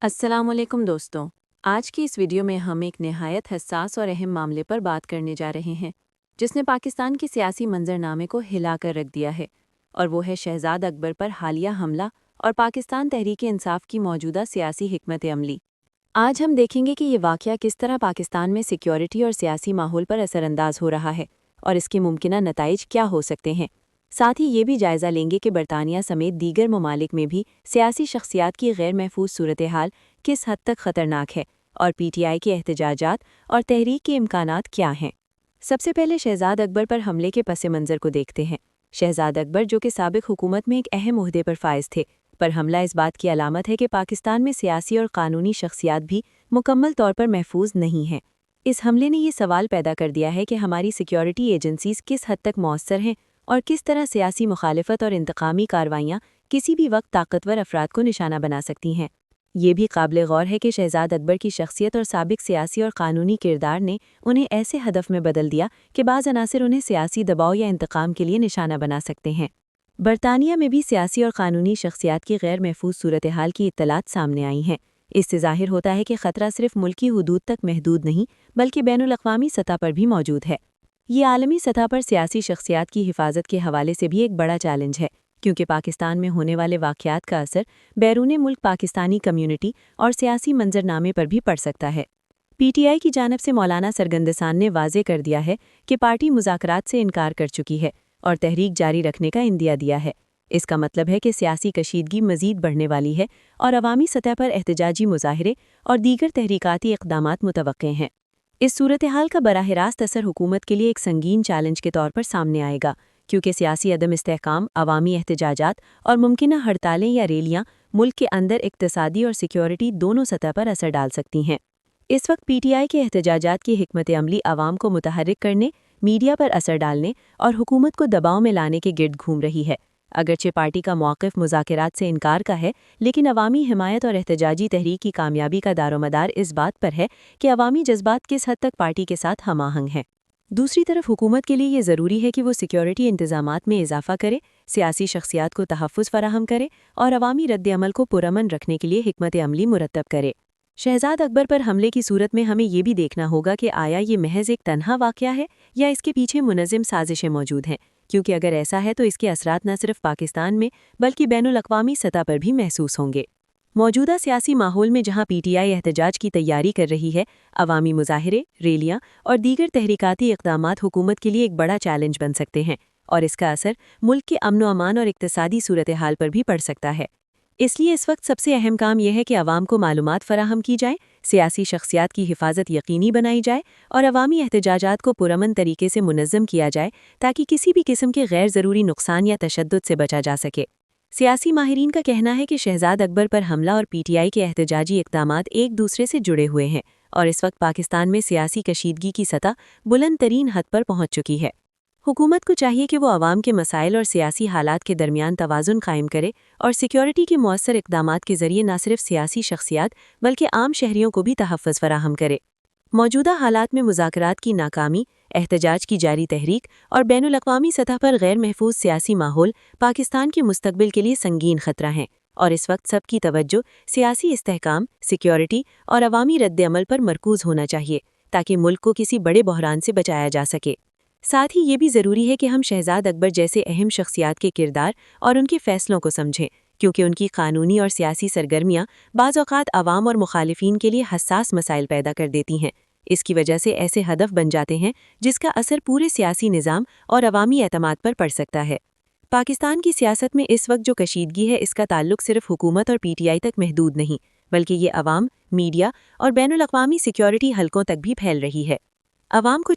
السلام علیکم دوستوں، آج کی اس ویڈیو میں ہم ایک نہایت حساس اور اہم معاملے پر بات کرنے جا رہے ہیں جس نے پاکستان کے سیاسی منظرنامے کو ہلا کر رکھ دیا ہے، اور وہ ہے شہزاد اکبر پر حالیہ حملہ اور پاکستان تحریک انصاف کی موجودہ سیاسی حکمت عملی۔ آج ہم دیکھیں گے کہ یہ واقعہ کس طرح پاکستان میں سیکیورٹی اور سیاسی ماحول پر اثر انداز ہو رہا ہے اور اس کے ممکنہ نتائج کیا ہو سکتے ہیں۔ ساتھ ہی یہ بھی جائزہ لیں گے کہ برطانیہ سمیت دیگر ممالک میں بھی سیاسی شخصیات کی غیر محفوظ صورتحال کس حد تک خطرناک ہے اور پی ٹی آئی کے احتجاجات اور تحریک کے امکانات کیا ہیں۔ سب سے پہلے شہزاد اکبر پر حملے کے پس منظر کو دیکھتے ہیں۔ شہزاد اکبر، جو کہ سابق حکومت میں ایک اہم عہدے پر فائز تھے، پر حملہ اس بات کی علامت ہے کہ پاکستان میں سیاسی اور قانونی شخصیات بھی مکمل طور پر محفوظ نہیں ہیں۔ اس حملے نے یہ سوال پیدا کر دیا ہے کہ ہماری سیکیورٹی ایجنسیز کس حد تک مؤثر ہیں اور کس طرح سیاسی مخالفت اور انتقامی کارروائیاں کسی بھی وقت طاقتور افراد کو نشانہ بنا سکتی ہیں۔ یہ بھی قابل غور ہے کہ شہزاد اکبر کی شخصیت اور سابق سیاسی اور قانونی کردار نے انہیں ایسے ہدف میں بدل دیا کہ بعض عناصر انہیں سیاسی دباؤ یا انتقام کے لیے نشانہ بنا سکتے ہیں۔ برطانیہ میں بھی سیاسی اور قانونی شخصیات کی غیر محفوظ صورتحال کی اطلاعات سامنے آئی ہیں۔ اس سے ظاہر ہوتا ہے کہ خطرہ صرف ملکی حدود تک محدود نہیں بلکہ بین الاقوامی سطح پر بھی موجود ہے۔ یہ عالمی سطح پر سیاسی شخصیات کی حفاظت کے حوالے سے بھی ایک بڑا چیلنج ہے، کیونکہ پاکستان میں ہونے والے واقعات کا اثر بیرون ملک پاکستانی کمیونٹی اور سیاسی منظرنامے پر بھی پڑ سکتا ہے۔ پی ٹی آئی کی جانب سے مولانا سرگندسان نے واضح کر دیا ہے کہ پارٹی مذاکرات سے انکار کر چکی ہے اور تحریک جاری رکھنے کا عندیہ دیا ہے۔ اس کا مطلب ہے کہ سیاسی کشیدگی مزید بڑھنے والی ہے اور عوامی سطح پر احتجاجی مظاہرے اور دیگر تحریکاتی اقدامات متوقع ہیں۔ اس صورتحال کا براہ راست اثر حکومت کے لیے ایک سنگین چیلنج کے طور پر سامنے آئے گا، کیونکہ سیاسی عدم استحکام، عوامی احتجاجات اور ممکنہ ہڑتالیں یا ریلیاں ملک کے اندر اقتصادی اور سیکیورٹی دونوں سطح پر اثر ڈال سکتی ہیں۔ اس وقت پی ٹی آئی کے احتجاجات کی حکمت عملی عوام کو متحرک کرنے، میڈیا پر اثر ڈالنے اور حکومت کو دباؤ میں لانے کے گرد گھوم رہی ہے۔ اگرچہ پارٹی کا موقف مذاکرات سے انکار کا ہے، لیکن عوامی حمایت اور احتجاجی تحریک کی کامیابی کا دار و مدار اس بات پر ہے کہ عوامی جذبات کس حد تک پارٹی کے ساتھ ہم آہنگ ہیں۔ دوسری طرف حکومت کے لیے یہ ضروری ہے کہ وہ سیکیورٹی انتظامات میں اضافہ کرے، سیاسی شخصیات کو تحفظ فراہم کرے اور عوامی رد عمل کو پرامن رکھنے کے لیے حکمت عملی مرتب کرے۔ شہزاد اکبر پر حملے کی صورت میں ہمیں یہ بھی دیکھنا ہوگا کہ آیا یہ محض ایک تنہا واقعہ ہے یا اس کے پیچھے منظم سازشیں موجود ہیں، کیونکہ اگر ایسا ہے تو اس کے اثرات نہ صرف پاکستان میں بلکہ بین الاقوامی سطح پر بھی محسوس ہوں گے۔ موجودہ سیاسی ماحول میں جہاں پی ٹی آئی احتجاج کی تیاری کر رہی ہے، عوامی مظاہرے، ریلیاں اور دیگر تحریکاتی اقدامات حکومت کے لیے ایک بڑا چیلنج بن سکتے ہیں، اور اس کا اثر ملک کے امن و امان اور اقتصادی صورتحال پر بھی پڑ سکتا ہے۔ اس لیے اس وقت سب سے اہم کام یہ ہے کہ عوام کو معلومات فراہم کی جائیں، سیاسی شخصیات کی حفاظت یقینی بنائی جائے اور عوامی احتجاجات کو پرامن طریقے سے منظم کیا جائے تاکہ کسی بھی قسم کے غیر ضروری نقصان یا تشدد سے بچا جا سکے۔ سیاسی ماہرین کا کہنا ہے کہ شہزاد اکبر پر حملہ اور پی ٹی آئی کے احتجاجی اقدامات ایک دوسرے سے جڑے ہوئے ہیں، اور اس وقت پاکستان میں سیاسی کشیدگی کی سطح بلند ترین حد پر پہنچ چکی ہے۔ حکومت کو چاہیے کہ وہ عوام کے مسائل اور سیاسی حالات کے درمیان توازن قائم کرے اور سیکیورٹی کے مؤثر اقدامات کے ذریعے نہ صرف سیاسی شخصیات بلکہ عام شہریوں کو بھی تحفظ فراہم کرے۔ موجودہ حالات میں مذاکرات کی ناکامی، احتجاج کی جاری تحریک اور بین الاقوامی سطح پر غیر محفوظ سیاسی ماحول پاکستان کے مستقبل کے لیے سنگین خطرہ ہیں، اور اس وقت سب کی توجہ سیاسی استحکام، سیکیورٹی اور عوامی رد عمل پر مرکوز ہونا چاہیے تاکہ ملک کو کسی بڑے بحران سے بچایا جا سکے۔ ساتھ ہی یہ بھی ضروری ہے کہ ہم شہزاد اکبر جیسے اہم شخصیات کے کردار اور ان کے فیصلوں کو سمجھیں، کیونکہ ان کی قانونی اور سیاسی سرگرمیاں بعض اوقات عوام اور مخالفین کے لیے حساس مسائل پیدا کر دیتی ہیں۔ اس کی وجہ سے ایسے ہدف بن جاتے ہیں جس کا اثر پورے سیاسی نظام اور عوامی اعتماد پر پڑ سکتا ہے۔ پاکستان کی سیاست میں اس وقت جو کشیدگی ہے، اس کا تعلق صرف حکومت اور پی ٹی آئی تک محدود نہیں بلکہ یہ عوام، میڈیا اور بین الاقوامی سیکیورٹی حلقوں تک بھی پھیل رہی ہے۔ عوام کو